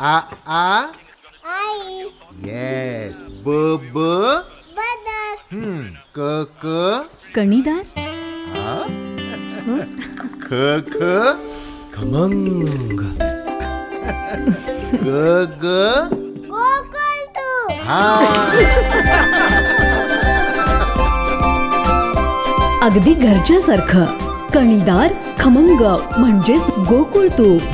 आ आ आई. Yes. ब ब बदक. क क कणीदार. आ ख ख खमंग. ग ग गोकुळतू. हा. अगदी घरच्यासारखं. कणीदार खमंग म्हणजेच गोकुळ तूप.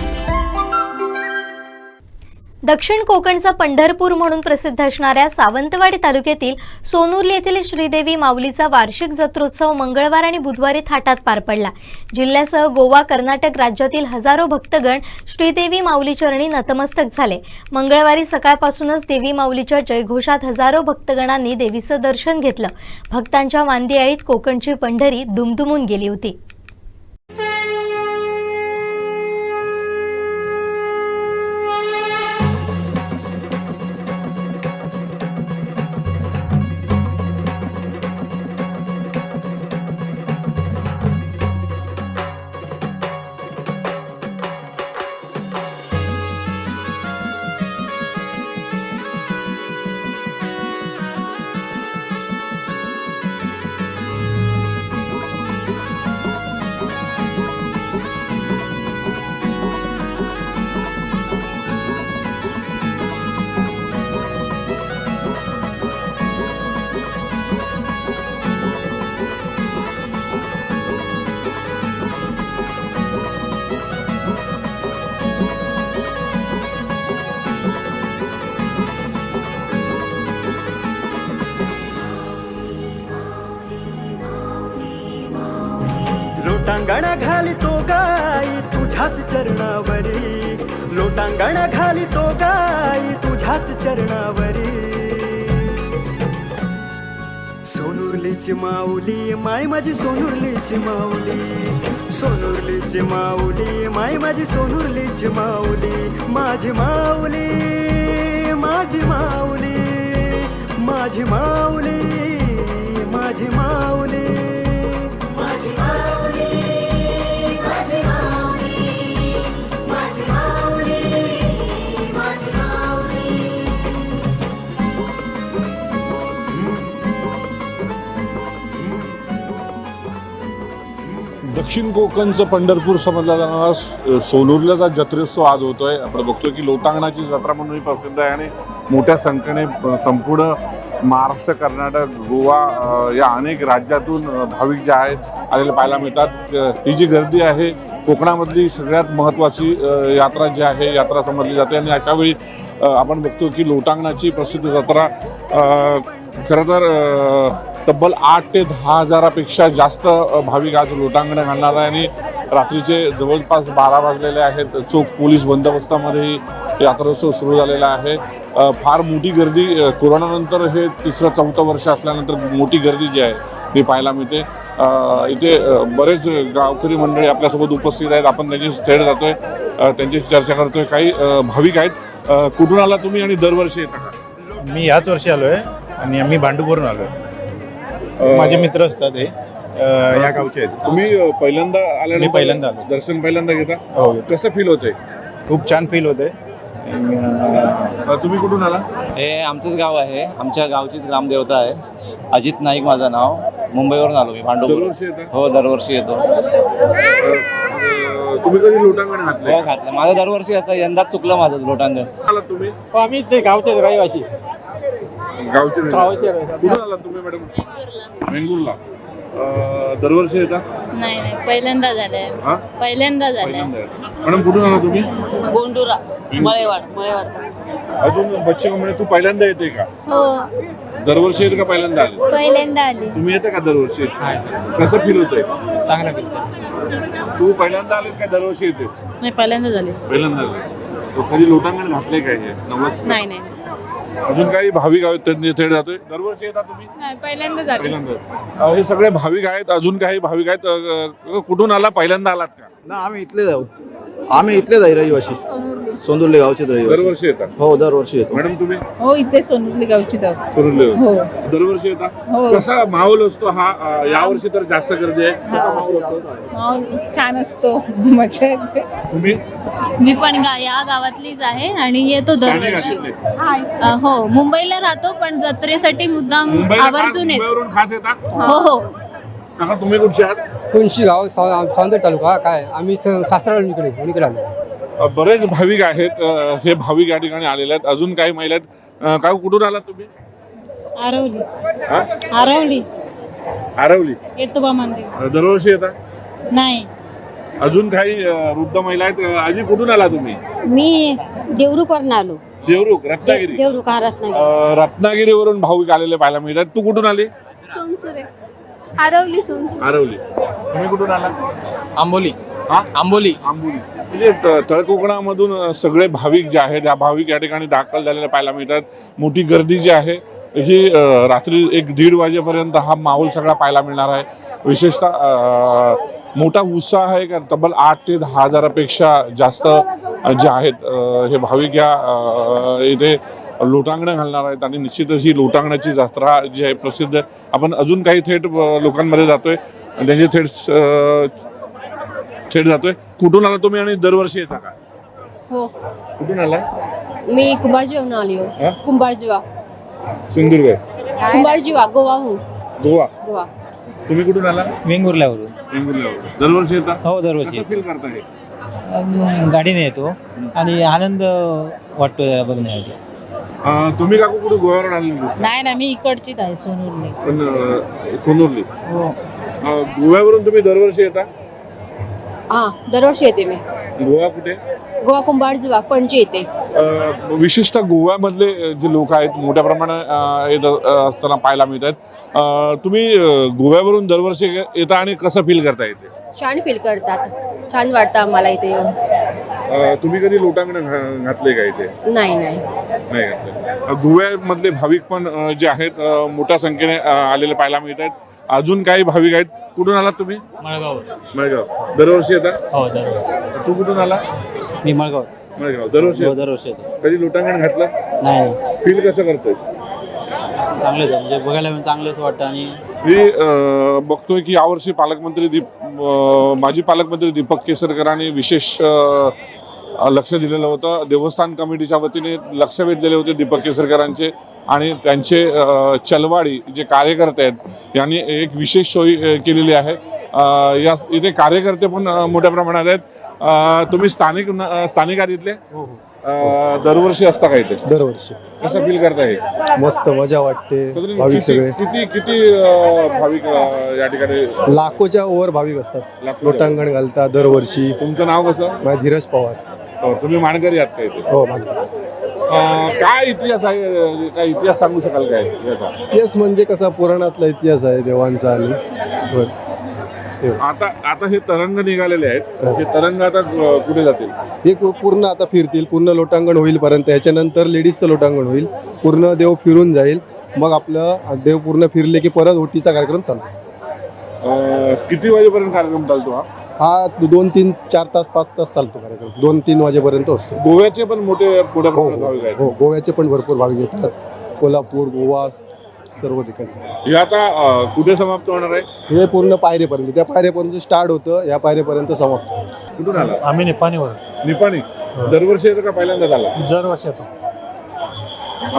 दक्षिण कोकणचा पंढरपूर म्हणून प्रसिद्ध असणाऱ्या सावंतवाडी तालुक्यातील सोनुर्ली येथील श्रीदेवी माऊलीचा वार्षिक जत्रोत्सव मंगळवार आणि बुधवारी थाटात पार पडला. जिल्ह्यासह गोवा, कर्नाटक राज्यातील हजारो भक्तगण श्रीदेवी माऊली चरणी नतमस्तक झाले. मंगळवारी सकाळपासूनच देवी माऊलीच्या जयघोषात हजारो भक्तगणांनी देवीचं दर्शन घेतलं. भक्तांच्या मांदियाळीत कोकणची पंढरी दुमदुमून गेली होती. लोटांगणा घालितो गाई तुझ्याच चरणावरी. लोटांगणा घालितो गाई तुझ्याच चरणावरी. सोनुर्लीची माऊली माय माझी सोनुर्लीची माऊली. सोनुर्लीची माऊली माय माझी सोनुर्लीची माऊली. माझी माऊली माझी माऊली माझी माऊली माझी माऊली. दक्षिण कोकणचं पंढरपूर समजला जाणारा सोनुर्ल्याचा जत्रोत्सव आज होतोय. आपण बघतोय की लोटांगणाची जत्रा म्हणूनही प्रसिद्ध आहे आणि मोठ्या संख्येने संपूर्ण महाराष्ट्र, कर्नाटक, गोवा या अनेक राज्यातून भाविक जे आहेत आलेले पाहायला मिळतात. ही जी गर्दी आहे कोकणामधली सगळ्यात महत्त्वाची यात्रा जी आहे यात्रा समजली जाते आणि अशावेळी आपण बघतो की लोटांगणाची प्रसिद्ध जत्रा खरं तर तब्बल 8 ते 10 हजारापेक्षा जास्त भाविक आज लोटांगण घालणार आहे आणि रात्रीचे जवळपास 12 वाजलेले आहेत. चोख पोलीस बंदोबस्तामध्येही यात्रोत्सव सुरू झालेला आहे. फार मोठी गर्दी कोरोनानंतर हे 3रं-4थं वर्ष असल्यानंतर मोठी गर्दी जी आहे ती पाहायला मिळते. इथे बरेच गावकरी मंडळी आपल्यासोबत उपस्थित आहेत. आपण त्यांची थेट जातोय, त्यांची चर्चा करतोय. काही भाविक आहेत. कुठून आला तुम्ही आणि दरवर्षी येता का? मी याच वर्षी आलोय आणि आम्ही भांडूपवरून आलोय. माझे मित्र असतात हे या गावचे आहेत. तुम्ही पहिल्यांदा आले? मी पहिल्यांदा आलो. दर्शन पहिल्यांदा घेता? हो. कसं फील होतंय? खूप छान फील होते. तुम्ही कुठून आला? हे आमचंच गाव आहे, आमच्या गावचीच ग्रामदेवता आहे. अजित नाईक माझं नाव. मुंबईवरून आलो मी भांडूपवरून. दरवर्षी येता? हो, दरवर्षी येतो. तुम्ही कधी लोटांगण घातलं? हो, घातलं. माझं दरवर्षी असतं, यंदाच चुकलं माझं लोटांगण. आला तुम्ही? आम्ही ते गावचे रहिवासी. गावचे कुठून आला तुम्ही मॅडम? वेंगुर्ला. दरवर्षी येता? नाही पहिल्यांदा झालंय. हा? पहिल्यांदा झालंय. मॅडम कुठून आला तुम्ही? गोंडुरा, मळेवाड. अजून बच्चे म्हणे तू पहिल्यांदा येते का? हो, दरवर्षी येते का पहिल्यांदा आले? पहिल्यांदा आली. तुम्ही येते का दरवर्षी? कसं फील होतंय? चांगलं फील. तू पहिल्यांदा आलेस का दरवर्षी येते? नाही, पहिल्यांदा झाली. पहिल्यांदा आले. तो कधी लोटांगण घातले काय हे? नवस? नाही. अजून काही भाविक आहेत त्यांनी थेट जातोय. दरवर्षी येतात तुम्ही? नाही, पहिल्यांदा झाली. पहिल्यांदा. हे सगळे भाविक आहेत. अजून काही भाविक आहेत. कुठून आला? पहिल्यांदा आलात का? ना आम्ही इथले जाऊ. आम्ही इथले जाऊ रहिवाशी. सोंदुर्ली गावचे रहिवासी. दरवर्षी येतात. हो दरवर्षी येतो. मॅडम तुम्ही हो इथे सोनुर्ली गावची धाव. सोनूरले हो दरवर्षी येतात. हो. कसा माहोल असतो हा? यावर्षी तर जास्त गर्दी आहे. कसा माहोल असतो? माहोल छान असतो, मजा येते. तुम्ही मी पण या गावातलीच आहे आणि येतो दरवर्षी. मुंबईला हो मुंबईला राहतो पण जत्रेसाठी मुद्दाम आवर्जून येतो. मुंबईवरून खास येतात. हो हो काका तुम्ही कुठचे आहात? कुणशी गाव सावंत तालुका काय आम्ही सासरा इकडे आलो. बरेच भाविक आहेत. हे भाविक या ठिकाणी आलेले आहेत. अजून काही महिला आहेत. काय कुठून आलात तुम्ही? आरवली हा? आरवली आरवली. येतोबा मंदिर. दरवर्षी येतात. नाही अजून काही वृद्ध महिला आहेत. आजी कुठून आला तुम्ही? मी देवरुखवरून आलो. देवरुख रत्नागिरी. देवरुख रत्नागिरी. रत्नागिरीवरून भाविक आलेले पाहायला मिळतात. तू कुठून आली? सोनसुरे आरवली सोनसुरे. आरवली. तुम्ही कुठून आला? आंबोली. हा? आंबोली. आंबोली. म्हणजे तळकोकणामधून सगळे भाविक जे आहेत, या भाविक या ठिकाणी दाखल झालेले पाहायला मिळतात. मोठी गर्दी जी आहे ही रात्री 1-1:30 वाजेपर्यंत हा माहोल सगळा पाहायला मिळणार आहे. विशेषतः मोठा उत्साह आहे का तब्बल 8 ते 10 हजारापेक्षा जास्त जे आहेत हे भाविक या इथे लोटांगणं घालणार आहेत आणि निश्चितच ही लोटांगणाची जत्रा जी आहे प्रसिद्ध आहे. आपण अजून काही थेट लोकांमध्ये जातोय आणि त्याचे थेट जातोय. कुठून आला तुम्ही आणि दरवर्षी येता का? हो कुठून आला? मी कुंभारजीवरून आली हा? हो. कुंभारजीवा. सिंधुदुर्ग. कुंभारजीवा गोवाहून. गोवा. गोवा. तुम्ही कुठून आला? वेंगुर्ल्यावरून. वेंगुर्ल्यावरून. दरवर्षी येता? हो दरवर्षी कसं फील करताय? गाडीने येतो आणि आनंद वाटतो या बघण्यासाठी. तुम्ही काकू कुठे गोव्यावरून आलेले दिसता? नाही ना मी इकडचीच आहे सोनुर्ली. पण सोनूरली. हो गोव्यावरून तुम्ही दरवर्षी येता? हा दरवर्षी येते मी. गोवा कुठे? गोवा कुंभारजीवा पणजी येते. विशेषतः गोव्यामधले जे लोक आहेत मोठ्या प्रमाणात येत असताना पाहायला मिळतात. तुम्ही गोव्यावरून दरवर्षी येता आणि कसं फील करता येते? छान फील करतात. छान वाटतं आम्हाला इथे येऊन. तुम्ही कधी लोटांगण घातले का इथे? नाही नाही घातले. गोव्यामधले भाविक पण जे आहेत मोठ्या संख्येने आलेले पाहायला मिळतात. अजून काही भाविक आहेत. कुठून आलात तुम्ही? मळगाव. दरवर्षी येता? हो दरवर्षी. तू कुठून आला? मी मळगाव. दरवर्षी हो दरवर्षी येतो. कधी लोटांगण घातलं? नाही फील कसं करतोय? चांगलं म्हणजे बघायला चांगलंच वाटतं. आणि मी बघतोय की यावर्षी माजी पालकमंत्री दीपक केसरकरांनी विशेष लक्ष दिलेलं होतं. देवस्थान कमिटीच्या वतीने लक्ष वेधलेले होते दीपक केसरकरांचे आणि त्यांचे चलवाडी जे कार्यकर्ते आहेत यांनी एक विशेष सोय केलेली आहे. या इथे कार्यकर्ते पण मोठ्या प्रमाणात आहेत. तुम्ही स्थानिक आहात इथले? दरवर्षी असता का इथे? दरवर्षी. कसं फील करताय? मस्त मजा वाटते. भाविक सगळे किती भाविक या ठिकाणी? लाखोच्या ओव्हर भाविक असतात. लोटांगण घालतात दरवर्षी. तुमचं नाव कसं? माझं धीरज पवार. तुम्ही मानकरी आहात का इथे? हो मानकरी. काय इतिहास आहे? काय इतिहास सांगू शकाल काय याचा? इतिहास म्हणजे कसा पुराणातला इतिहास आहे देवांचा. आणि आता हे तरंग निघालेले आहेत. हे तरंग आता कुठे जातील? हे पूर्ण आता फिरतील. पूर्ण लोटांगण होईल पर्यंत. याच्यानंतर लेडीजचं लोटांगण होईल. पूर्ण देव फिरून जाईल. मग आपलं देव पूर्ण फिरले की परत ओटीचा कार्यक्रम चालतो. किती वाजेपर्यंत कार्यक्रम चालतो हा? हा 2-3 4 तास 5 तास चालतो कार्यक्रम. 2-3 वाजेपर्यंत असतो. गोव्याचे पण मोठ्या भाविक आहेत. हो गोव्याचे पण भरपूर भाविक येतात. कोल्हापूर गोवा सर्व ठिकाणी. हे आता कुठे समाप्त होणार आहे? हे पूर्ण पायरेपर्यंत. त्या पायरेपर्यंत स्टार्ट होतं. या पायरेपर्यंत समाप्त. कुठून आला? आम्ही निपाणीवर. निपाणी. दरवर्षी येतं का पहिल्यांदा झाला? दरवर्षी येतो.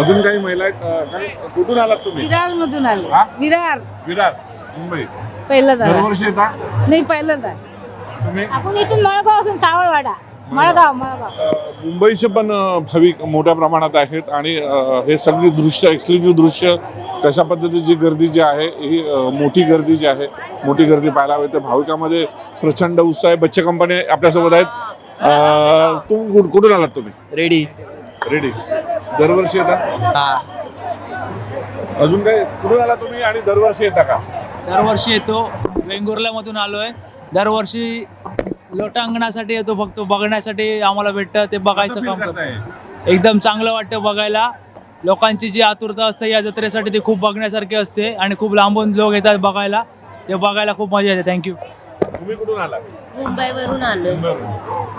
अजून काही महिला आहेत. कुठून आलात तुम्ही? विरार मधून आले. हा? विरार मुंबई. पहिल्यांदा. दरवर्षी येता? नाही पहिल्यांदा. तुम्ही? आपण इथून मळगाव असून सावळवाडा. मळगाव. मुंबईचे पण भाविक मोठ्या प्रमाणात आहेत आणि हे सगळी दृश्य एक्सक्लुझिव्ह दृश्य कशा पद्धतीची गर्दी जी आहे ही मोठी गर्दी जी आहे मोठी गर्दी पाहायला मिळते. भाविकांमध्ये प्रचंड उत्साह आहे. बच्चे कंपनी आपल्यासोबत आहेत. तू कुठून आलात तुम्ही? रेडी. दरवर्षी येता? हा अजून काय कुठून आला तुम्ही आणि दरवर्षी येता का? दरवर्षी येतो. वेंगुर्ल्यामधून आलोय. दरवर्षी लोटांगणासाठी येतो. फक्त बघण्यासाठी आम्हाला भेटतं. ते बघायचं काम करतो. एकदम चांगलं वाटतं बघायला. लोकांची जी आतुरता असते या जत्रेसाठी ती खूप बघण्यासारखी असते आणि खूप लांबून लोक येतात बघायला. ते बघायला खूप मजा येते. थँक्यू. तुम्ही कुठून आला? मुंबईवरून आलोय.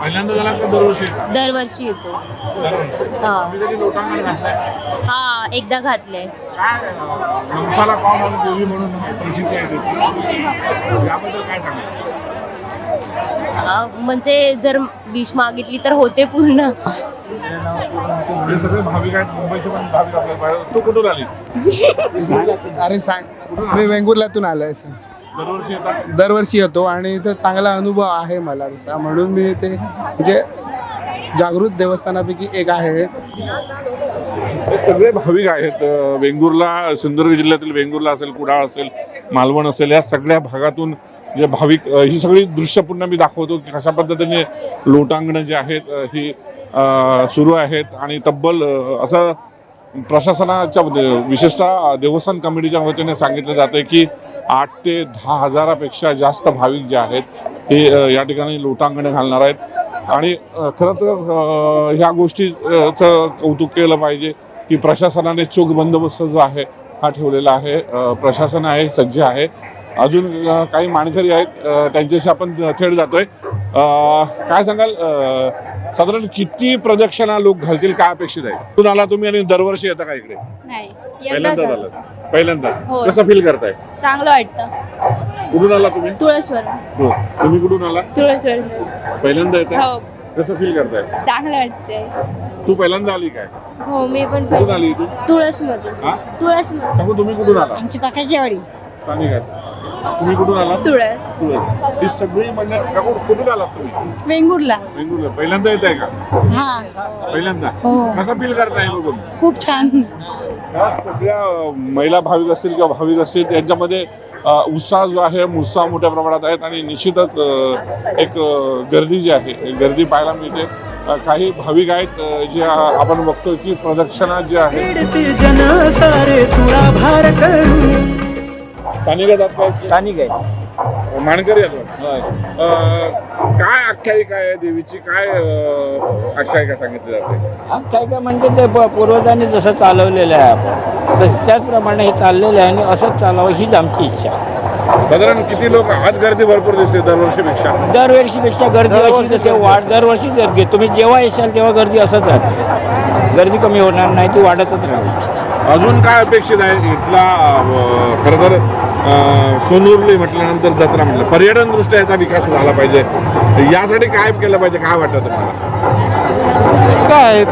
पहिल्यांदा झाला का दरवर्षी? दरवर्षी येतो. हा. तुम्ही कधी लोटांगण घातलंय? हा, एकदा घातलंय. काय नवसाला पावणारी देवी म्हणून प्रसिद्ध आहे त्याची. याबद्दल काय सांगाल? म्हणजे जर विश मागितली तर होते पूर्ण. हे सगळे भाविक आहेत, मुंबईचे पण भाविक आपल्या बाहेर. तू कुठून आली? अरे सांग, मी वेंगुर्ल्यातून आलोय सर. दरवर्षी येतात? दरवर्षी येतो आणि इथं चांगला अनुभव आहे मला तसा, म्हणून मी ते म्हणजे जागृत देवस्थानापैकी एक आहे. हे सगळे भाविक आहेत वेंगुर्ला, सिंधुदुर्ग जिल्ह्यातील वेंगुर्ला असेल, कुडाळ असेल, मालवण असेल, या सगळ्या भागातून जे भाविक, ही सगळी दृश्य पुन्हा मी दाखवतो की कशा पद्धतीने लोटांगणं जे आहेत ही सुरू आहेत. आणि तब्बल असं प्रशासनाच्या विशेषतः देवस्थान कमिटीच्या वतीने सांगितलं जातं की 8 ते 10 हजारापेक्षा जास्त भाविक जे आहेत हे या ठिकाणी लोटांगणे घालणार आहेत. आणि खरं तर ह्या गोष्टीचं कौतुक केलं पाहिजे की प्रशासनाने चोख बंदोबस्त जो आहे हा ठेवलेला आहे. प्रशासन आहे, सज्ज आहे. अजून काही मानकरी आहेत, त्यांच्याशी आपण थेट जातोय. काय सांगाल, साधारण किती प्रदक्षिणा लोक घालतील, काय अपेक्षित आहे? कुठून आला तुम्ही आणि दरवर्षी येता का इकडे? नाही, पहिल्यांदा झालं? पहिल्यांदा. हो. कसं फील करताय? चांगलं वाटतं. कुठून आला तुम्ही? तुळसवर. हो. तुम्ही कुठून आला? तुळसवर. पहिल्यांदा येताय? हो, कसं फील करताय? चांगलं वाटतंय. तू पहिल्यांदा आली काय? हो, मी पण कुठून आली तू? तुळस मध्ये. हा? तुळस मध्ये. सांगू, तुम्ही कुठून आला? आमची पाकाची वाडी. स्थानिक आहे. तुम्ही कुठून आला? तुळस. ही सगळी म्हणजे काकू, कुठून आलात तुम्ही? वेंगुर्ला. वेंगुर्ला. पहिल्यांदा येत आहे का? हा, पहिल्यांदा. हो. कसं फील करताय बघून? खूप छान. या सगळ्या महिला भाविक असतील किंवा भाविक असतील यांच्यामध्ये उत्साह जो आहे, उत्साह मोठ्या प्रमाणात आहेत. आणि निश्चितच एक गर्दी जी आहे, एक गर्दी पाहायला मिळते. काही भाविक आहेत जे आपण बघतो की प्रदक्षिणा जी आहे. जन सारे तुला भार करू. स्थानिक आहेत काय? स्थानिक आहे. मानकरी आहेत. काय आख्यायिका आहे देवीची, काय आख्यायिका सांगितली जाते? काय काय म्हणजे ते पूर्वजांनी जसं चालवलेलं आहे आपण तसं त्याचप्रमाणे हे चाललेलं आहे आणि असंच चालावं हीच आमची इच्छा. साधारण किती लोक? आज गर्दी भरपूर दिसते दरवर्षीपेक्षा. दरवर्षीपेक्षा गर्दी अशी जसे वाढ गर्दी, तुम्ही जेव्हा येशाल तेव्हा गर्दी असंच राहते. गर्दी कमी होणार नाही, ती वाढतच राहते. अजून काय अपेक्षित आहे इथला? खरं तर सोनुर्ली म्हटल्यानंतर जत्रा म्हटलं, पर्यटन दृष्ट्या याचा विकास झाला पाहिजे. यासाठी काय केलं पाहिजे, काय वाटतं तुम्हाला? काय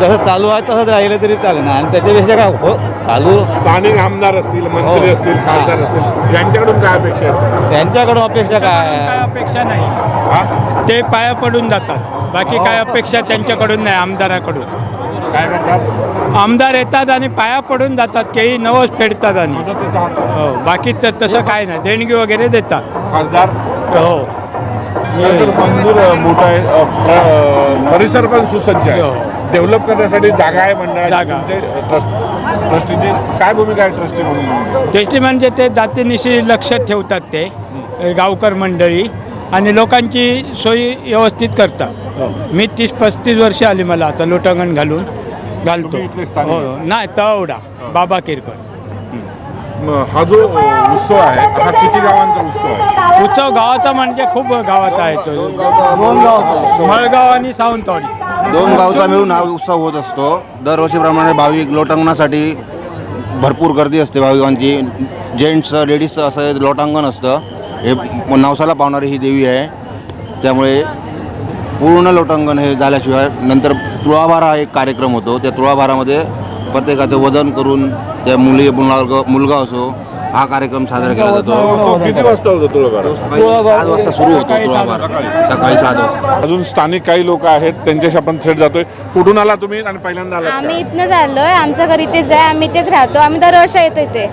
जसं चालू आहे तसंच राहिलं तरी चालेल ना. आणि त्याच्यापेक्षा काय हो चालू स्थानिक आमदार असतील, मंत्री असतील, खासदार असतील, यांच्याकडून काय अपेक्षा आहे? त्यांच्याकडून अपेक्षा काय? अपेक्षा नाही, ते पाया पडून जातात. बाकी काय अपेक्षा त्यांच्याकडून नाही. आमदाराकडून काय करतात? आमदार येतात आणि पाया पडून जातात, काही नवस फेडतात आणि हो, बाकी तसं काय नाही. देणगी वगैरे देतात. खासदार हो, मंजूर मोठा आहे, परिसर पण सुसज्ज आहे. डेव्हलप करण्यासाठी जागा आहे मंडळाची, ट्रस्टीची काय भूमिका आहे ट्रस्टी म्हणून? ट्रस्टी म्हणजे ते दातेनिशी लक्ष ठेवतात, ते गावकर मंडळी, आणि लोकांची सोयी व्यवस्थित करतात. मी 30-35 वर्ष आली मला आता लोटांगण घालतो. हो, नाही तवडा बाबा किरकर. हा जो उत्सव आहे हा किती गावांचा उत्सव आहे? उत्सव गावाचा म्हणजे खूप गावात आहे तो. मळगाव आणि सावंतवाडी 2 गावचा मिळून हा उत्सव होत असतो. दरवर्षीप्रमाणे भाविक लोटांगणासाठी भरपूर गर्दी असते. भाविकांची जेंट्स लेडीजचं असं लोटांगण असतं. हे नवसाला पावणारी ही देवी आहे. त्यामुळे पूर्ण लोटांगण हे झाल्याशिवाय नंतर तुळाभार हा एक कार्यक्रम होतो. त्या तुळाभारामध्ये प्रत्येकाचं वजन करून त्या मुलगा असो हा कार्यक्रम साजरा केला जातो. किती वाजता होतो तुळाभार? 7 वाजता सुरू होतो तुळाभार, सकाळी 7 वाजता. अजून स्थानिक काही लोक आहेत त्यांच्याशी आपण थेट जातोय. कुठून आला तुम्ही आणि पहिल्यांदा आला? आम्ही इथनं चाललोय. आमचं घर इथेच आहे. आम्ही इथेच राहतो. आम्ही दरवर्षी येतो इथे.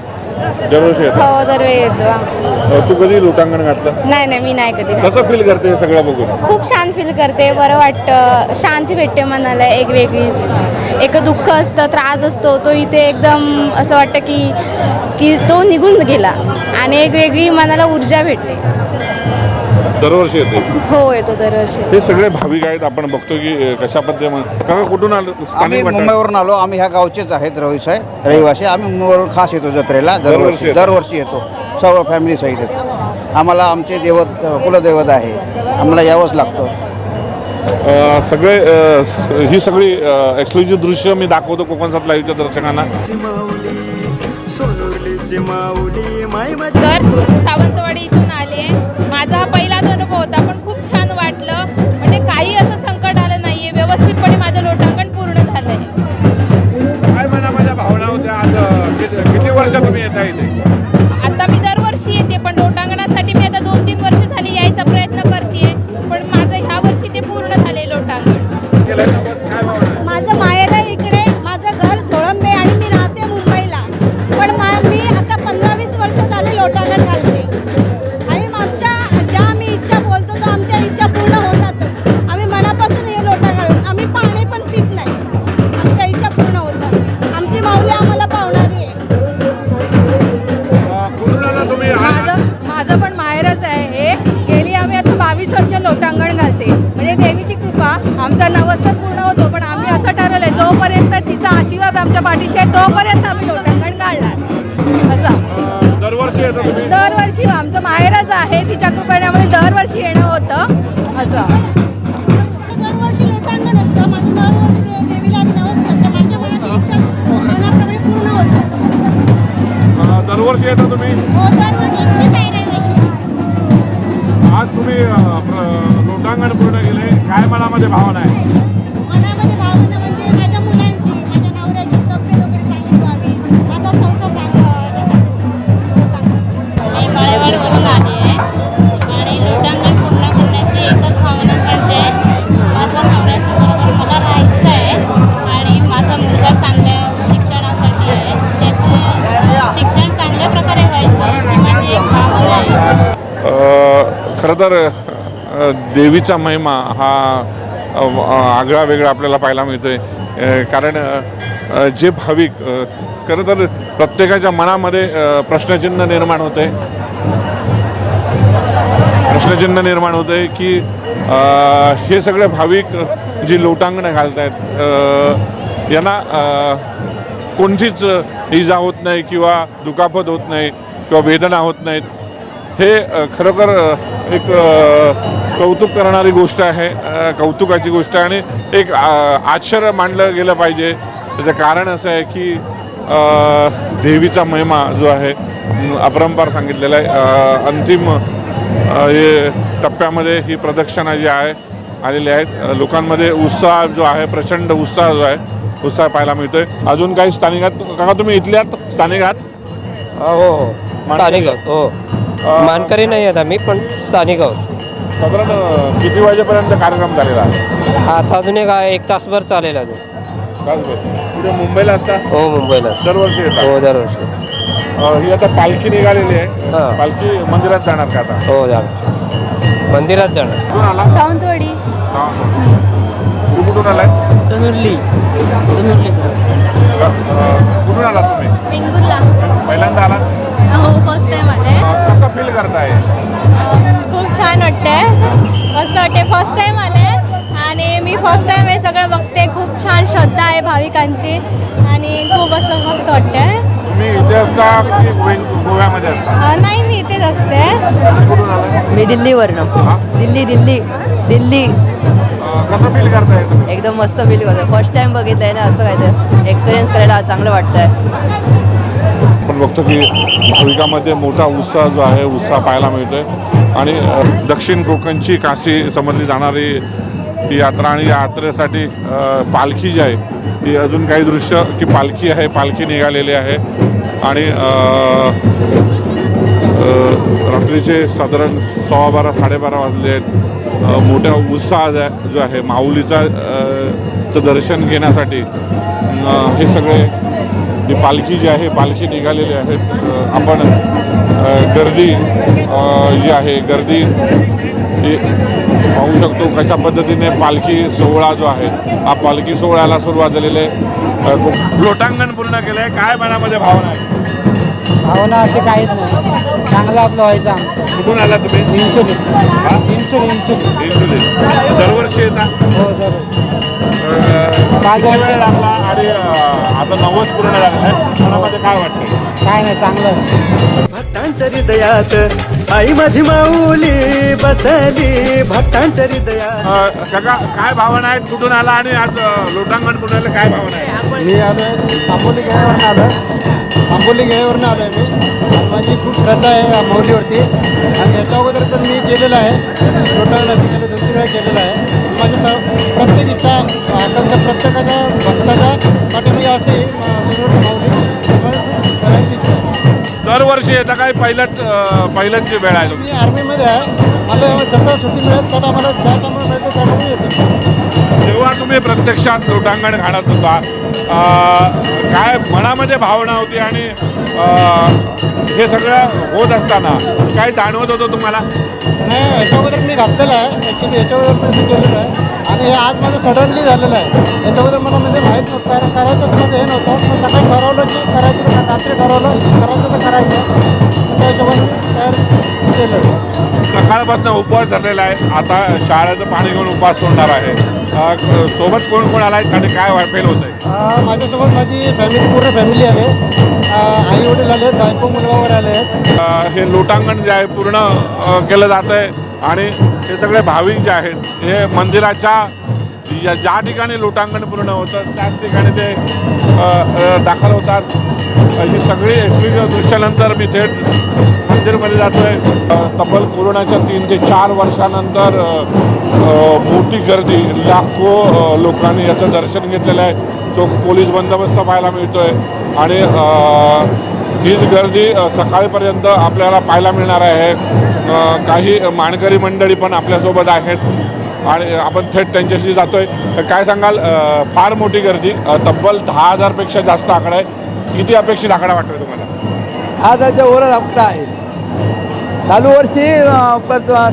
दरवर्षी येतो? हो, दरवेळी येतो. तू कधी लोटांगण घातलं? नाही, मी नाही कधी. कसं फील करते सगळं बघून? खूप छान फील करते. बरं वाटतं. शांती भेटते मनाला एक वेगळीच. एक दुःख असतं, त्रास असतो, तो इथे एकदम असं वाटतं की तो निघून गेला आणि एक वेगळी मनाला ऊर्जा भेटते. दरवर्षी येते? हो, येतो दरवर्षी. हे सगळे भाविक आहेत. आपण बघतो की कशा पद्धतीने. कुठून आलो? आम्ही मुंबईवरून आलो. आम्ही ह्या गावचेच आहेत, रहिवासी. आम्ही मुंबईवरून खास येतो जत्रेला. दरवर्षी येतो. सर्व फॅमिली सहित येतो. आम्हाला आमचे कुलदैवत आहे, आम्हाला यावंच लागतं. ही सगळी एक्सक्लुझिव्ह दृश्य मी दाखवतो कोकण सात लाईव्हच्या दर्शकांना. तर सावंतवाडी इथून आले. माझा हा पहिलाच अनुभव होता, पण खूप छान वाटलं. म्हणजे काही असं संकट आलं नाहीये, व्यवस्थितपणे माझं लोटांगण पूर्ण झालंय. काय माझ्या भावना होत्या आज किती वर्ष तुम्ही येता इथे? आता मी दरवर्षी येते, पण लोटांगणासाठी मी आता 2-3 वर्ष झाली यायचा प्रयत्न करते, पण माझं ह्या वर्षी ते पूर्ण झाले लोटांगण. माझं माहेर आहे इकडे, माझं घर झोळंबे आणि मी राहते मुंबईला. पण मी आता 15-20 वर्ष झाले लोटांगण घालते. आणि आमच्या ज्या आम्ही इच्छा बोलतो तो आमच्या इच्छा पूर्ण होतात. आम्ही मनापासून हे लोटांगण, आम्ही पाणी पण पित नाही, आमच्या इच्छा पूर्ण होतात. आमची माऊली आम्हाला पावणारी आहे. माझं पण माहेरच आहे हे. गेली आम्ही आता 22 वर्ष लोटांगण घालते. म्हणजे देवीची कृपा, आमचा नवस तर पूर्ण होतो. पण आम्ही असं ठरवलंय, जोपर्यंत तिचा आशीर्वाद आमच्या पाठीशी आहे तोपर्यंत आम्ही लोटांगण घालणार. असं दरवर्षी येतो तुम्ही? दरवर्षी आमचं माहेरच आहे, तिच्या कृपेने आम्हाला दरवर्षी येणं होतं. असं दरवर्षी लोटांगण असतं. माझं दरवर्षी देवीला आम्ही नवस करतो. माझ्या मनाची इच्छा मनाप्रमाणे पूर्ण होतात. दरवर्षी येतो तुम्ही? हो, दरवर्षी इथलीच आहे रहिवाशी. आज तुम्ही लोटांगण पूर्ण केले, काय मनामध्ये भावना आहे? मनामध्ये भावना म्हणजे माझ्या मुलांची, माझ्या नवऱ्याची तब्येत वगैरे चांगली व्हावी, माझा संसार चांगला व्हावा. मी माळेवाडीवरून आली आहे आणि लोटांगण पूर्ण करण्याची एकच भावना म्हणजे माझ्या नवऱ्यासोबत मला राहायचं आहे आणि माझा मुलगा चांगल्या शिक्षणासाठी आहे. त्याचं शिक्षण चांगल्या प्रकारे व्हायचं अशी माझी एक भावना आहे. खरं तर देवीचा महिमा हा आगळा वेगळा आपल्याला पाहायला मिळतोय. कारण जे भाविक खरं तर प्रत्येकाच्या मनामध्ये प्रश्नचिन्ह निर्माण होते की हे सगळे भाविक जी लोटांगणं घालत आहेत यांना कोणतीच इजा होत नाही किंवा दुखापत होत नाही किंवा वेदना होत नाहीत. हे खरोखर एक कौतुक करणारी गोष्ट आहे, कौतुकाची गोष्ट आहे आणि एक आश्चर्य मानलं गेलं पाहिजे. त्याचं कारण असं आहे की देवीचा महिमा जो आहे अपरंपार सांगितलेला आहे. अंतिम हे टप्प्यामध्ये ही प्रदक्षिणा जी आहे आलेली आहेत. लोकांमध्ये उत्साह जो आहे, प्रचंड उत्साह जो आहे, उत्साह पाहायला मिळतोय. अजून काही स्थानिक आहात काका? तुम्ही इथले आहात? स्थानिक आहात? हो, स्थानिक आहोत. हो, मानकरी नाही आहेत आम्ही, पण स्थानिक आहोत. साधारण किती वाजेपर्यंत कार्यक्रम झालेला आहे? आता अजून एक तासभर चालेल अजून. पुढे मुंबईला असता? हो, मुंबईला दरवर्षी येतात? हो, दरवर्षी. ही आता पालखी निघालेली आहे. हां. पालखी मंदिरात जाणार का आता? हो, जाणार, मंदिरात जाणार. कुठून आला? सावंतवाडी. तू कुठून आलाय? तनुर्ली. कुठून आला तुम्ही? वेंगुर्ला. पहिल्यांदा आला? हो, फर्स्ट टाइम आले. कसं फील करताय? खूप छान वाटतंय, मस्त वाटते. फर्स्ट टाइम आले आणि मी फर्स्ट टाइम हे सगळं बघते. खूप छान श्रद्धा आहे भाविकांची आणि खूप असं मस्त वाटतंय. तुम्ही इथे असता की गोव्यामध्ये असता? नाही, मी इथेच असते. कुठून आलाय? मी दिल्ली. दिल्ली. कसं फील करताय तुम्ही? एकदम मस्त फील करतो. फर्स्ट टाइम बघितलंय ना, असं काय तर एक्सपिरियन्स करायला चांगलं वाटतंय. आपण बघतो की भाविकांमध्ये मोठा उत्साह जो आहे, उत्साह पाहायला मिळतोय. आणि दक्षिण कोकणची काशी समजली जाणारी ही यात्रा आणि या यात्रेसाठी पालखी जी आहे ती अजून काही दृश्य की पालखी आहे, पालखी निघालेली आहे आणि रात्रीचे साधारण 12:15 साडेबारा वाजले आहेत. मोठ्या उत्साह जो आहे माऊलीचा चं दर्शन घेण्यासाठी हे सगळे ही पालखी जी आहे पालखी निघालेली आहेत. आपण गर्दी जी आहे गर्दी ही पाहू शकतो कशा पद्धतीने पालखी सोहळा जो आहे हा पालखी सोहळ्याला सुरुवात झालेली आहे. लोटांगण पूर्ण केलं आहे. काय मनामध्ये भावना आहे? भावना अशी काहीच नाही, चांगलं आपलं व्हायचं आमचं. कुठून आला तुम्ही? इन्सुलिन. दरवर्षी येतात? हो, दरवर्षी. 5 वर्ष लागला आणि आता 90 पूर्ण झालेलं आहे. मनामध्ये काय वाटतं? काय नाही, चांगलं. भक्तांच्या हृदयात आई माझी माऊली बसली भक्तांच्या हृदयात. काका काय भावना आहेत, कुठून आला आणि आज लोटांगण पुण्याला काय भावना आहे? मी आलो आहे आंबोली गेल्यावरनं आलो आहे. आंबोली गेल्यावरनं आलो आहे मी. माझी खूप श्रद्धा आहे माऊलीवरती आणि याच्या अगोदर पण मी केलेलं आहे. लोटांगणाचं केलं 2-3 वेळा केलेलं आहे. माझ्या प्रत्येक इच्छा आकांक्षा प्रत्येकाच्या भक्ताच्या पाठीमागे असते माऊली सगळ्यांची इच्छा आहे. दरवर्षी येतं काय पहिलंच वेळ आहे? मी आर्मीमध्ये आहे. मला जसं सुट्टी मिळेल त्याला मला ज्या टायमाला मिळतं त्या टायमाला येतो. जेव्हा तुम्ही प्रत्यक्षात लोटांगण घालत होता काय मनामध्ये भावना होती आणि हे सगळं होत असताना काय जाणवत होतं तुम्हाला? नाही याच्या अगोदर मी घातलेलं आहे. ॲक्च्युली याच्या अगोदर पण मी केलेलं आहे आणि हे आज माझं सडनली झालेलं आहे. याच्या अगोदर मला म्हणजे माहीत नव्हतं करायचंच म्हणजे हे नव्हतं. पण सकाळी ठरवलं की करायचं तर रात्री ठरवलं करायचं तर करायचं. त्या हिशोबाने मी तयार केलं. सकाळपासून उपवास झालेला आहे. आता शाळेचं पाणी घेऊन उपवास सोडणार आहे. सोबत कोण कोण आला आहे आणि काय वाटेल होत आहे? माझ्यासोबत माझी पूर्ण फॅमिली आले. आई वडील आले, बायको मुलगावर आले आहेत. हे लोटांगण जे आहे पूर्ण केलं जातं आहे आणि हे सगळे भाविक जे आहेत हे मंदिराच्या ज्या ठिकाणी लोटांगण पूर्ण होतं त्याच ठिकाणी ते दाखल होतात. ही सगळी एक्सपिरियन्स दृश्यानंतर मी थेट मंदिरमध्ये जातो आहे. तब्बल कोरोनाच्या 3 ते 4 वर्षानंतर मोठी गर्दी लाखो लोकांनी याचं दर्शन घेतलेलं आहे. चोख पोलीस बंदोबस्त पाहायला मिळतो आहे आणि हीच गर्दी सकाळीपर्यंत आपल्याला पाहायला मिळणार आहे. काही मानकरी मंडळी पण आपल्यासोबत आहेत आणि आपण थेट त्यांच्याशी जातोय. काय सांगाल? फार मोठी गर्दी, तब्बल 10,000पेक्षा जास्त आकडा आहे. किती अपेक्षित आकडा वाटतोय तुम्हाला? 10,000च्या वरच आकडा आहे. चालू वर्षी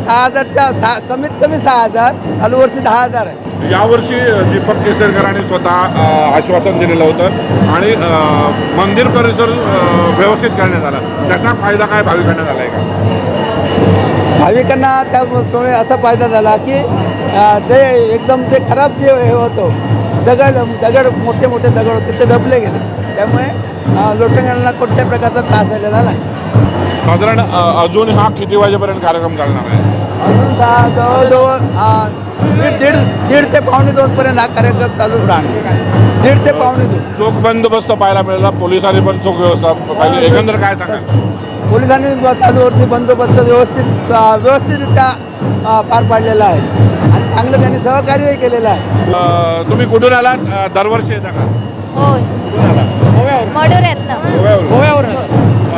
6,000च्या कमीत कमी 6,000, चालू वर्षी 10,000 आहे. यावर्षी दीपक केसरकरांनी स्वतः आश्वासन दिलेलं होतं आणि मंदिर परिसर व्यवस्थित करण्यात आला. त्याचा फायदा काय भाविकांना झाला आहे का? भाविकांना त्यामुळे असा फायदा झाला की ते एकदम ते खराब जे हे होतं दगड मोठे मोठे दगड होते ते दबले गेले. त्यामुळे लोटांगणाला कोणत्या प्रकारचा त्रास झालेला नाही. साधारण अजून हा किती वाजेपर्यंत कार्यक्रम चालणार आहे? अजून जवळजवळ दीड ते 1:45 हा कार्यक्रम चालू राहणार. 1:30 ते 1:45. चोख बंदोबस्त पाहायला मिळाला. पोलिसांनी पण चोख व्यवस्था पाहिली. एकंदर काय सांगाल? पोलिसांनी चालू वर्षी बंदोबस्त व्यवस्थितरित्या पार पाडलेला आहे आणि चांगलं त्यांनी सहकार्यही केलेलं आहे. तुम्ही कुठून आलात? दरवर्षी येता का? होय, कुठून आला? मडुऱ्यातनं.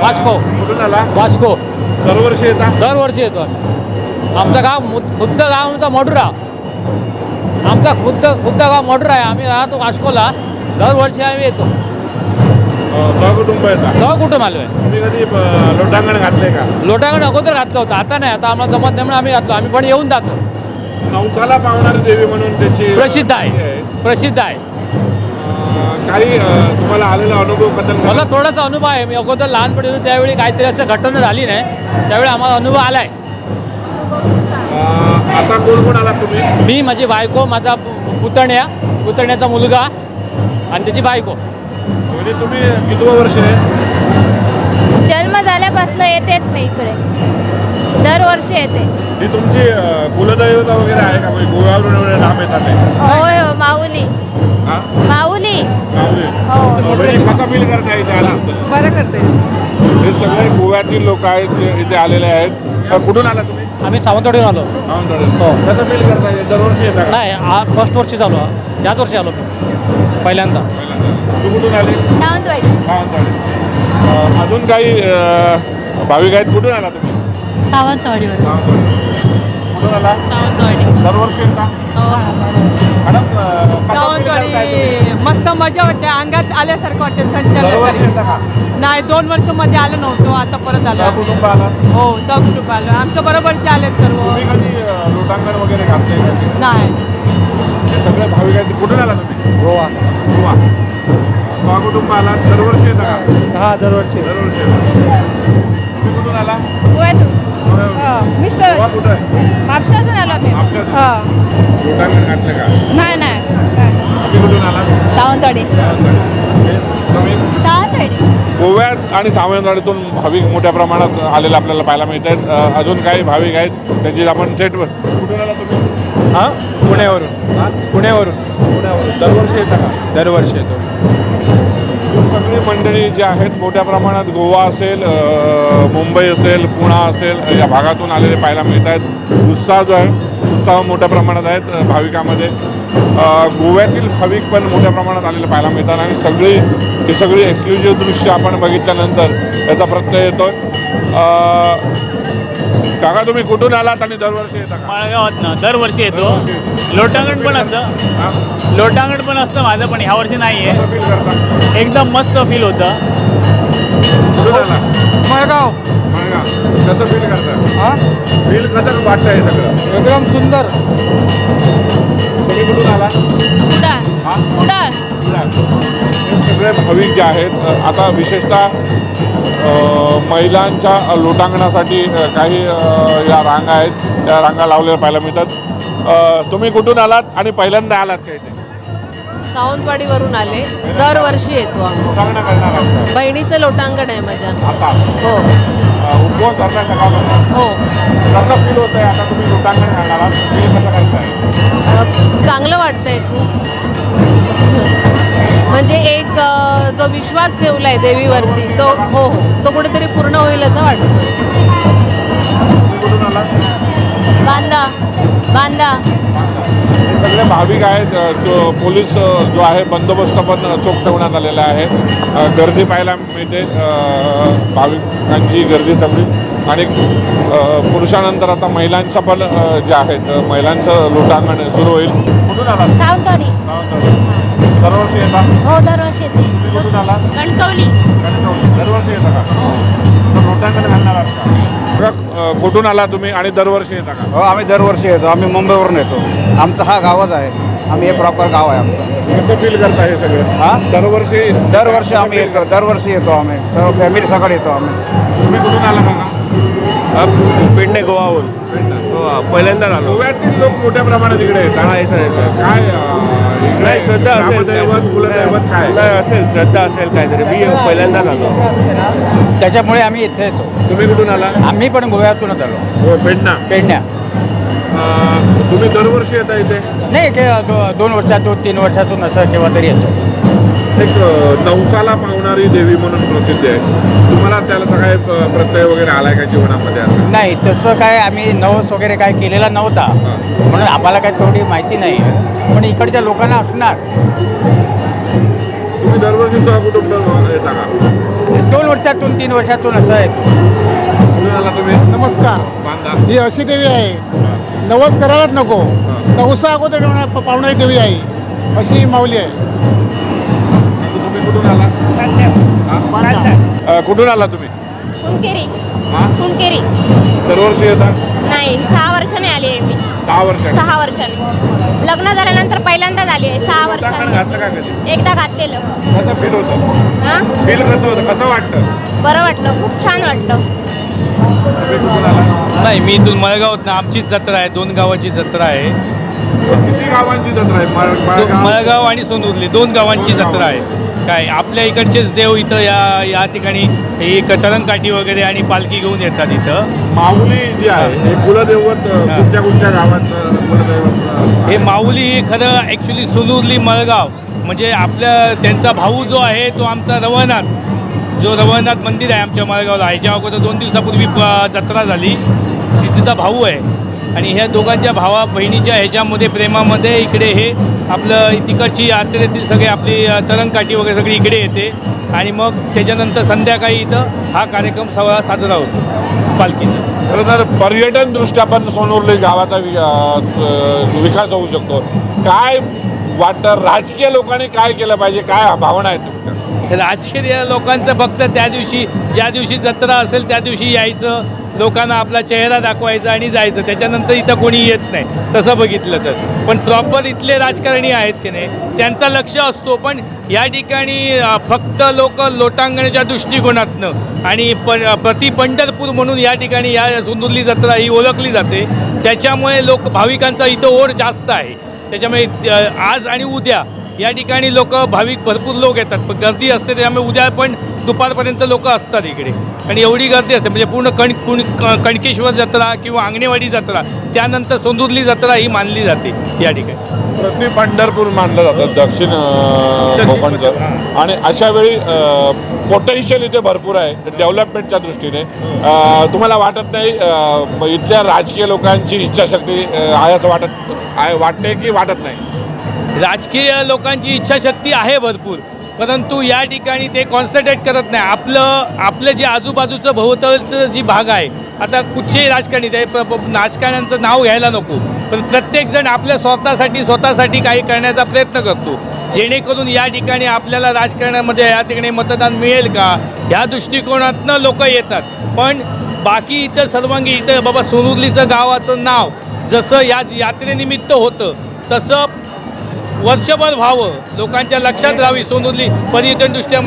वास्को. कुठून आला? वास्को. दरवर्षी येता? दरवर्षी येतो आमचं गाव खुद्द गाव आमचा मडुरा. आमचा खुद्द गाव मडुरा आहे. आम्ही राहतो वास्कोला. दरवर्षी आम्ही येतो. सहकुटुंब येतात? सहकुटुंब आलो आहे. तुम्ही कधी लोटांगण घातले का? लोटांगण अगोदर घातलं होतं, आता नाही. आता आम्हाला जमत नाही म्हणून आम्ही घातलो. आम्ही पण येऊन जातो. नवसाला पावणारी देवी म्हणून त्याची प्रसिद्ध आहे. प्रसिद्ध आहे. काही तुम्हाला आलेला अनुभव बद्दल? मला थोडासा अनुभव आहे. मी अगोदर लहानपणी होतो त्यावेळी काहीतरी असं घटना झाली नाही. त्यावेळी आम्हाला अनुभव आला आहे. आता कोण कोण आला तुम्ही? मी, माझी बायको, माझा पुतण्याचा मुलगा आणि त्याची बायको. म्हणजे तुम्ही किती वर्ष आहे? जन्म झाल्यापासून येतेच मी इकडे. दरवर्षी येते. ही तुमची कुलदैवता वगैरे आहे का? गोव्यावरून एवढे लांब येतात? होय हो, माऊली. माऊली. कसा फील करता इथे आल्यानंतर? बरं करते. हे सगळे गोव्यातील लोक आहेत जे इथे आलेले आहेत. कुठून आला तुम्ही? आम्ही सावंतवाडीहून आलो. सावंतवाडी. कसं फील करता? दरवर्षी येतात? नाही, फर्स्ट वर्षी आलो. याच वर्षी आलो पहिल्यांदा. तू कुठून आली? सावंतवाडी. अजून काही भाविक आहेत? कुठून आला तुम्ही? सावंतवाडीवर. कुठून आला? सावंतवाडी. दरवर्षी येता? सावंतवाडी मस्त मजा वाटते. अंगात आल्यासारखं वाटते संचालक. नाही, 2 वर्ष मध्ये आलं नव्हतं. आता परत आलं. कुटुंब आला? हो, सहकुटुंब आलं. आमच्या बरोबरचे आलेत सर्व. तुम्ही कधी लोटांगण वगैरे घातले का? नाही. हे सगळे भाविक आहेत. कुठून आला तुम्ही? गोवा. कुटुंब आला. दरवर्षी येता का? हा, दरवर्षी. तुम्ही कुठून आला? मिस्टर गोवा कुठं आहे? म्हापशातून आलो मी. लोटांगण घातलं का? नाही. तुम्ही कुठून आला? सावंतवाडी. तुम्ही? सावंतवाडी. गोव्यात आणि सावंतवाडीतून भाविक मोठ्या प्रमाणात आलेले आपल्याला पाहायला मिळत आहेत. अजून काही भाविक आहेत त्यांची आपण थेट कुठून आला तुम्ही? हां पुण्यावरून पुण्यावरून दरवर्षी येता का? दरवर्षी येतो. सगळी मंडळी जी आहेत मोठ्या प्रमाणात गोवा असेल, मुंबई असेल, पुणा असेल या भागातून आलेले पाहायला मिळत आहेत. उत्साह जो आहे उत्साह मोठ्या प्रमाणात आहेत भाविकामध्ये. गोव्यातील भाविक पण मोठ्या प्रमाणात आलेले पाहायला मिळतात आणि ही सगळी एक्सक्लुझिव्ह दृश्य आपण बघितल्यानंतर याचा प्रत्यय येतो. काका तुम्ही कुठून आलात आणि दरवर्षी येता का? माळगावातनं दरवर्षी येतो. लोटांगण पण असतं, लोटांगण पण असतं माझं, पण ह्या वर्षी नाही आहे. फील करता? एकदम मस्त फील होतं. कुठून आला? मळगाव. कसं फील करता? हां फील कसं वाटतं हे सगळं? एकदम सुंदर. तुम्ही कुठून आला? उडाळ. हे सगळे भाविक जे आहेत आता विशेषतः महिलांच्या लोटांगणासाठी काही या रांगा आहेत, त्या रांगा लावलेल्या पाहायला मिळतात. तुम्ही कुठून आलात आणि पहिल्यांदा आलात का इथे? सावंतवाडीवरून आले. दरवर्षी येतो आम्ही. लोटांगण करणार आहात का? बहिणीचं लोटांगण आहे माझ्या. आता हो उपवास करताय सकाळपासून. हो. कसं फील होतंय आता तुम्ही लोटांगण करणार आहात? फील कसं करताय? चांगलं वाटतंय खूप. म्हणजे एक जो विश्वास ठेवला आहे देवीवरती तो हो तो कुठेतरी पूर्ण होईल असं वाटतं. तुम्ही कुठून आलात? बांदा. हे सगळे भाविक आहेत. जो पोलीस जो आहे बंदोबस्त पण चोख ठेवण्यात आलेला आहे. गर्दी पाहायला मिळते, भाविकांची गर्दी सगळी. आणि पुरुषानंतर आता महिलांचं पण जे आहेत महिलांचं लोटांगण सुरू होईल. कुठून आला? सावंतवाडी. दरवर्षी येतात? हो दरवर्षी येते. तुम्ही कुठून आला? कणकवली. दरवर्षी येता का? तर लोटांगण घालणार आहात का? कुठून आला तुम्ही आणि दरवर्षी येता का? हो आम्ही दरवर्षी येतो. आम्ही मुंबईवरून येतो. आमचा हा गावच आहे. आम्ही हे प्रॉपर गाव आहे आमचं. कसं फील करता हे सगळं? हां दरवर्षी आम्ही येतो. दरवर्षी येतो आम्ही सर्व फॅमिली सकाळी येतो आम्ही. तुम्ही कुठून आला बघा? पेडणे गोवाहून. पहिल्यांदा आलो. गोव्यातील लोक मोठ्या प्रमाणात इकडे येतात. काय नाही श्रद्धा असेल ग्रामदैवत, कुलदैवत काय? नाही असेल श्रद्धा असेल काहीतरी. मी पहिल्यांदा आलो. त्याच्यामुळे आम्ही इथे येतो. तुम्ही कुठून आला? आम्ही पण गोव्यातूनच आलो. हो पेडण्या. तुम्ही दरवर्षी येता इथे? नाही 2 वर्षातून 3 वर्षातून असं केव्हा तरी येतो. एक नवसाला पावणारी देवी म्हणून प्रसिद्ध आहे. तुम्हाला त्याला काय प्रत्यय वगैरे आलाय का जीवनामध्ये? नाही तसं काय आम्ही नवस वगैरे काय केलेला नव्हता, म्हणून आम्हाला काय थोडी माहिती नाही. पण इकडच्या लोकांना असणार. तुम्ही दरवर्षी सहकुटुंब येता का? 2 वर्षातून 3 वर्षातून असं आहे. कुठून आला तुम्ही? नमस्कार. बांधा. ही अशी देवी आहे, नवस करायलाच नको. नवसा अगोदर पावणारी देवी आहे, अशी माऊली आहे. तुम्ही कुठून आला? कुठून आला तुम्ही? कुणकेरी. दरवर्षी येता? नाही 6 वर्षाने आली आहे मी. 6 वर्षांनी. 6 वर्षांनी. लग्न झाल्यानंतर पहिल्यांदाच आली आहे. 6 वर्षांनी घातलं का कधी? एकदा घातलेलं. कसं फील होतं? हां फील कसं होतं? कसं वाटतं? बरं वाटलं. खूप छान वाटलं. तुम्ही कुठून आला? नाही, मी इथून मळगावात आमचीच जत्रा आहे. 2 गावाची जत्रा आहे. किती गावांची जत्रा आहे? मळगाव आणि सोनुर्ली 2 गावांची जत्रा आहे. काय आपल्या इकडचेच देव इथं या ठिकाणी एक तरंगकाठी वगैरे आणि पालखी घेऊन येतात इथं. माऊली जी आहे हे कुलदैवत कुठच्या गावाचं कुलदैवत? हे माऊली हे खरं ॲक्च्युली सोनुर्ली मळगाव म्हणजे त्यांचा भाऊ जो आहे तो आमचा रवळनाथ मंदिर आहे आमच्या मळगावला. ह्याच्या अगोदर 2 दिवसापूर्वी जत्रा झाली. तिचा भाऊ आहे आणि ह्या दोघांच्या भावा बहिणीच्या ह्याच्यामध्ये प्रेमामध्ये इकडे हे आपलं तिकडची यात्रेतील सगळे आपली तरंगकाठी वगैरे सगळी इकडे येते आणि मग त्याच्यानंतर संध्याकाळी इथं हा कार्यक्रम साजरा होतो पालखीचा. खरं तर पर्यटनदृष्ट्या पण सोनुर्ली गावाचा विकास होऊ शकतो. काय वाटतं राजकीय लोकांनी काय केलं पाहिजे? काय भावना आहेत तुमच्या? राजकीय लोकांचं फक्त ज्या दिवशी जत्रा असेल त्या दिवशी यायचं, लोकांना आपला चेहरा दाखवायचा आणि जायचं. त्याच्यानंतर इथं कोणी येत नाही तसं बघितलं तर. पण प्रॉपर इथले राजकारणी आहेत की नाही त्यांचा लक्ष असतो. पण या ठिकाणी फक्त लोक लोटांगणाच्या दृष्टिकोनातनं आणि प्रति पंढरपूर म्हणून या ठिकाणी या सोनुर्ली जत्रा ही ओळखली जाते. त्याच्यामुळे भाविकांचा इथं ओढ जास्त आहे. त्याच्यामुळे आज आणि उद्या या ठिकाणी भाविक भरपूर लोक येतात. पण गर्दी असते त्यामुळे उद्या पण दुपारपर्यंत लोक असतात इकडे आणि एवढी गर्दी असते म्हणजे पूर्ण कणकेश्वर जत्रा किंवा अंगणेवाडी जत्रा त्यानंतर सोंदुर्ली जत्रा ही मानली जाते या ठिकाणी. प्रति पंढरपूर मानलं जातं दक्षिण कोकणचं आणि अशा वेळी पोटेन्शियल इथे भरपूर आहे डेव्हलपमेंटच्या दृष्टीने. तुम्हाला वाटत नाही इथल्या राजकीय लोकांची इच्छाशक्ती आहे असं वाटते की वाटत नाही? राजकीय लोकांची इच्छाशक्ती आहे भरपूर, परंतु या ठिकाणी ते कॉन्सन्ट्रेट करत नाही. आपलं जे आजूबाजूचं भोवतालचं जी भाग आहे, आता कुठचेही राजकारणी ते राजकारण्यांचं नाव घ्यायला नको, पण प्रत्येकजण आपल्या स्वतःसाठी काही करण्याचा प्रयत्न करतो, जेणेकरून या ठिकाणी आपल्याला राजकारणामध्ये या ठिकाणी मतदान मिळेल का ह्या दृष्टिकोनातनं लोक येतात. पण बाकी इथं सर्वांगी इथं बाबा सोनुर्लीचं गावाचं नाव जसं या यात्रेनिमित्त होतं तसं वर्षभर व्हावं, लोकांच्या लक्षात राहावी, सोनुर्ली पर्यटनदृष्ट्या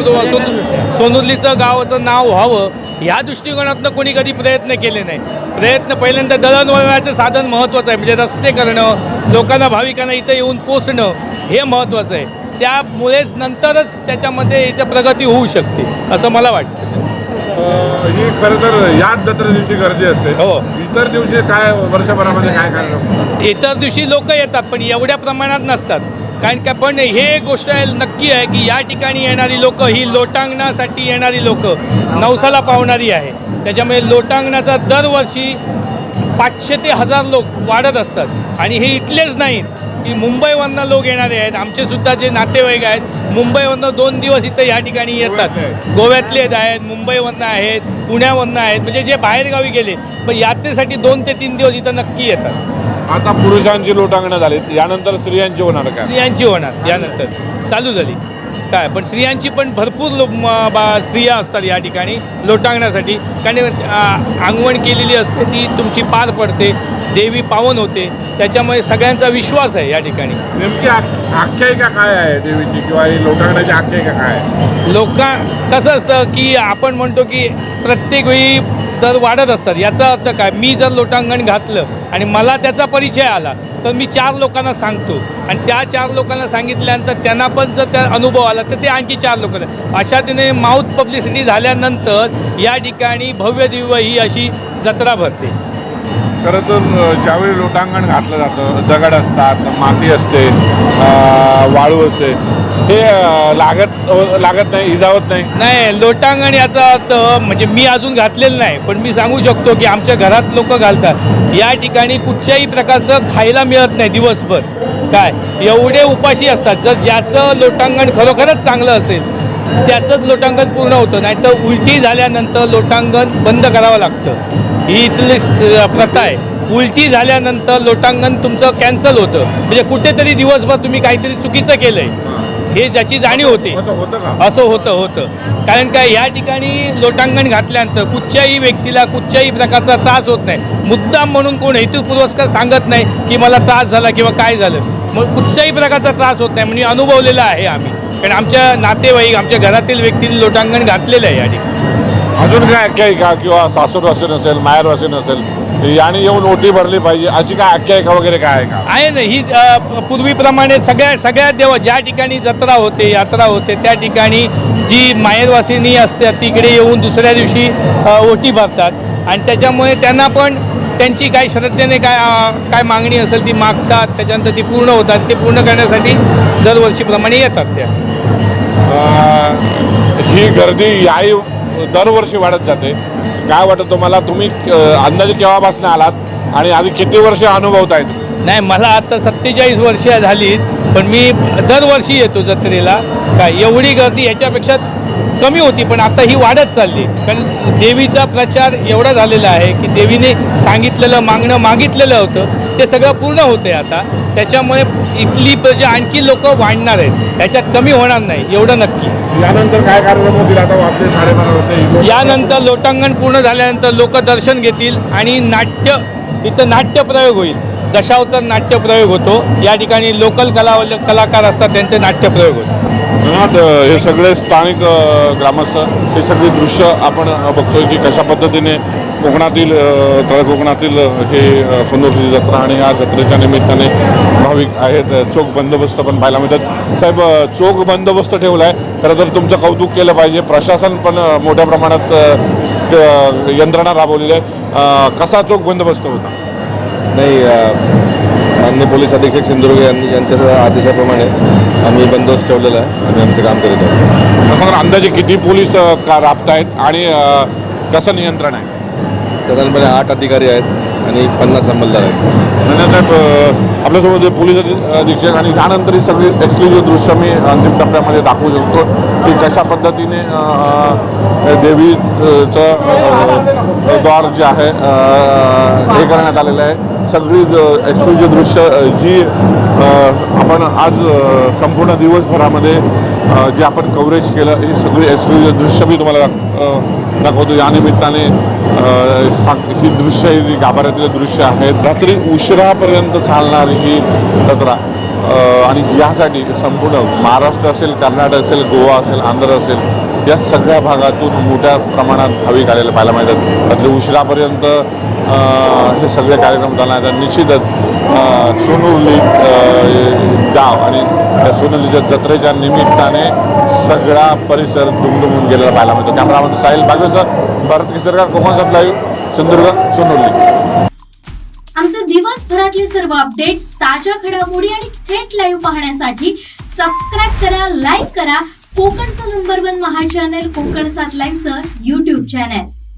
सोनुर्लीचं गावाचं नाव व्हावं ह्या दृष्टिकोनातनं कोणी कधी प्रयत्न केले नाही. प्रयत्न पहिल्यांदा दळणवळणाचं साधन महत्त्वाचं आहे, म्हणजे रस्ते करणं, लोकांना भाविकांना इथं येऊन पोचणं हे महत्त्वाचं आहे. त्यामुळेच नंतरच त्याच्यामध्ये इथं प्रगती होऊ शकते असं मला वाटतं. ही खरं तर याच जत्रे दिवशी गर्दी असते. हो, इतर दिवशी काय वर्षभरामध्ये काय कारण? इतर दिवशी लोक येतात पण एवढ्या प्रमाणात नसतात. कारण का पण हे गोष्ट नक्की आहे की या ठिकाणी येणारी लोक ही लोटांगणासाठी येणारी लोक नवसाला पावणारी आहे. त्याच्यामुळे लोटांगणाचा दरवर्षी 500 ते 1000 लोक वाढत असतात आणि हे इथलेच नाहीत की मुंबईवरनं लोक येणारे आहेत. आमचेसुद्धा जे नातेवाईक आहेत मुंबईवरनं 2 दिवस इथं या ठिकाणी येतात. गोव्यातलेच आहेत, मुंबईवरनं आहेत, पुण्यावरनं आहेत, म्हणजे जे बाहेरगावी गेले पण यात्रेसाठी 2 ते 3 दिवस इथं नक्की येतात. आता पुरुषांची लोटांगणं झाली, यानंतर स्त्रियांची होणार का? स्त्रियांची होणार यानंतर चालू झाली काय, पण स्त्रियांची पण भरपूर स्त्रिया असतात या ठिकाणी लोटांगणासाठी. कारण अंगवण केलेली असते ती तुमची पार पडते, देवी पावन होते, त्याच्यामुळे सगळ्यांचा विश्वास आहे या ठिकाणी. नेमकी आख्यायिका काय आहे देवीची किंवा लोटांगणाची आख्यायिका काय आहे? कसं असतं की आपण म्हणतो की प्रत्येक वेळी दर वाढत असतात. याचा अर्थ काय, मी जर लोटांगण घातलं आणि मला त्याचा परिचय आला तर मी 4 लोकांना सांगतो आणि त्या 4 लोकांना सांगितल्यानंतर त्यांना पण जर त्या अनुभव आला तर ते आणखी 4 लोकांना, अशा तिने माउथ पब्लिसिटी झाल्यानंतर या ठिकाणी भव्य दिव्य ही अशी जत्रा भरते. खरं तर ज्यावेळी लोटांगण घातलं जातं दगड असतात, माती असते, वाळू असते, हे लागत नाही, इजावत नाही. लोटांगण याचा अर्थ म्हणजे मी अजून घातलेलं नाही पण मी सांगू शकतो की आमच्या घरात लोक घालतात. या ठिकाणी कुठच्याही प्रकारचं खायला मिळत नाही दिवसभर, काय एवढे उपाशी असतात. जर ज्याचं लोटांगण खरोखरच चांगलं असेल त्याचंच लोटांगण पूर्ण होतं, नाही तर उलटी झाल्यानंतर लोटांगण बंद करावं लागतं. ही इथली प्रथा आहे. उलटी झाल्यानंतर लोटांगण तुमचं कॅन्सल होतं, म्हणजे कुठेतरी दिवसभर तुम्ही काहीतरी चुकीचं केलं आहे हे ज्याची जाणीव होते. असं होतं कारण काय या ठिकाणी लोटांगण घातल्यानंतर कुठच्याही व्यक्तीला कुठच्याही प्रकारचा त्रास होत नाही. मुद्दाम म्हणून कोण हेतुपुरस्कार सांगत नाही की मला त्रास झाला किंवा काय झालं, मग कुठच्याही प्रकारचा त्रास होत नाही म्हणजे अनुभवलेला आहे आम्ही. कारण आमच्या नातेवाईक आमच्या घरातील व्यक्तींनी लोटांगण घातलेलं आहे या ठिकाणी. अजून काय आख्यायिका किंवा सासूरवासी नसेल, माहेरवासी नसेल, याने येऊन ओटी भरली पाहिजे अशी काय आख्यायिका वगैरे काय आहे का? आहे ना. ही पूर्वीप्रमाणे सगळ्या देव ज्या ठिकाणी जत्रा होते, यात्रा होते, त्या ठिकाणी जी माहेरवासिनी असते तिकडे येऊन दुसऱ्या दिवशी ओटी भरतात आणि त्याच्यामुळे त्यांना पण त्यांची काही श्रद्धेने काय मागणी असेल ती मागतात, त्याच्यानंतर ती पूर्ण होतात. ते पूर्ण करण्यासाठी दरवर्षीप्रमाणे येतात त्या. ही गर्दी याही दरवर्षी वाढत जाते. काय वाटतं तुम्हाला? तुम्ही अंदाजे केव्हापासून आलात आणि आधी किती वर्ष अनुभवतायत? नाही, मला आता 47 वर्ष झालीत पण मी दरवर्षी येतो जत्रेला. काय एवढी गर्दी याच्यापेक्षा कमी होती पण आता ही वाढत चालली. कारण देवीचा प्रचार एवढा झालेला आहे की देवीने सांगितलेलं मागितलेलं होतं ते सगळं पूर्ण होते आता. त्याच्यामुळे इथली प्रजा आणखी लोक वाढणार आहेत, त्याच्यात कमी होणार नाही एवढं नक्की. यानंतर काय कार्यक्रम होतील? आता आपले 12:30 होते. यानंतर लोटांगण पूर्ण झाल्यानंतर लोक दर्शन घेतील आणि इथं नाट्यप्रयोग होईल. दशावतार नाट्यप्रयोग होतो या ठिकाणी. लोकल कलाकार असतात त्यांचे नाट्यप्रयोग होतात. हे सगळे स्थानिक ग्रामस्थ हे सगळे दृश्य आपण बघतोय की कशा पद्धतीने कोकणातील तळ कोकणातील हे सोनूरची जत्रा आणि या जत्रेच्या निमित्ताने भाविक आहेत. चोख बंदोबस्त पण पाहायला मिळतात. साहेब, चोख बंदोबस्त ठेवला आहे. खरं तर तुमचं कौतुक केलं पाहिजे. प्रशासन पण मोठ्या प्रमाणात यंत्रणा राबवलेली आहे. कसा चोख बंदोबस्त होता? नाही, माननीय पोलीस अधीक्षक सिंधुदुर्ग यांच्या आदेशाप्रमाणे आम्ही बंदोबस्त ठेवलेला आहे आणि आमचं काम करीत आहोत. मग अंदाजे किती पोलीस राबत आहेत आणि कसं नियंत्रण आहे? साधारणपणे 8 अधिकारी आहेत आणि 50 अंमलदार आहेत. साहेब, आपल्यासोबत जे पोलीस अधीक्षक आणि त्यानंतर ही सगळी एक्सक्लुझिव्ह दृश्य मी अंतिम टप्प्यामध्ये दाखवू शकतो की कशा पद्धतीने देवीचं द्वार जे आहे हे करण्यात आलेलं आहे. सगळी एक्सक्लुझिव्ह दृश्य जी आपण आज संपूर्ण दिवसभरामध्ये जे आपण कव्हरेज केलं ही सगळी एक्सक्लुझिव्ह दृश्य मी तुम्हाला दाखवतो. या निमित्ताने ही दृश्य ही गाभाऱ्यातील दृश्य आहेत. रात्री उशिरापर्यंत चालणारी ही जत्रा आणि यासाठी संपूर्ण महाराष्ट्र असेल, कर्नाटक असेल, गोवा असेल, आंध्र असेल या सगळ्या भागातून मोठ्या प्रमाणात भाविक आलेले पाहायला मिळतात. रात्री उशिरापर्यंत हे सगळे कार्यक्रम चालणार आहेत. निश्चितच सोनुर्ली गाव आणि त्या सोनुर्लीच्या जत्रेच्या निमित्ताने सगळा परिसर दुमदुमून गेलेला पाहायला मिळतो. Cameraman Sahil Bagesar, Bharat Kesarkar, Konkan live, Sindhudurg, Sonurli. आमचे दिवसभरातले सर्व अपडेट्स, ताज्या घडामोडी आणि थेट लाईव्ह पाहण्यासाठी सबस्क्राईब करा, लाईक करा कोकणचं नंबर 1 महा चॅनल कोकण 7 लाईनचं YouTube चॅनल.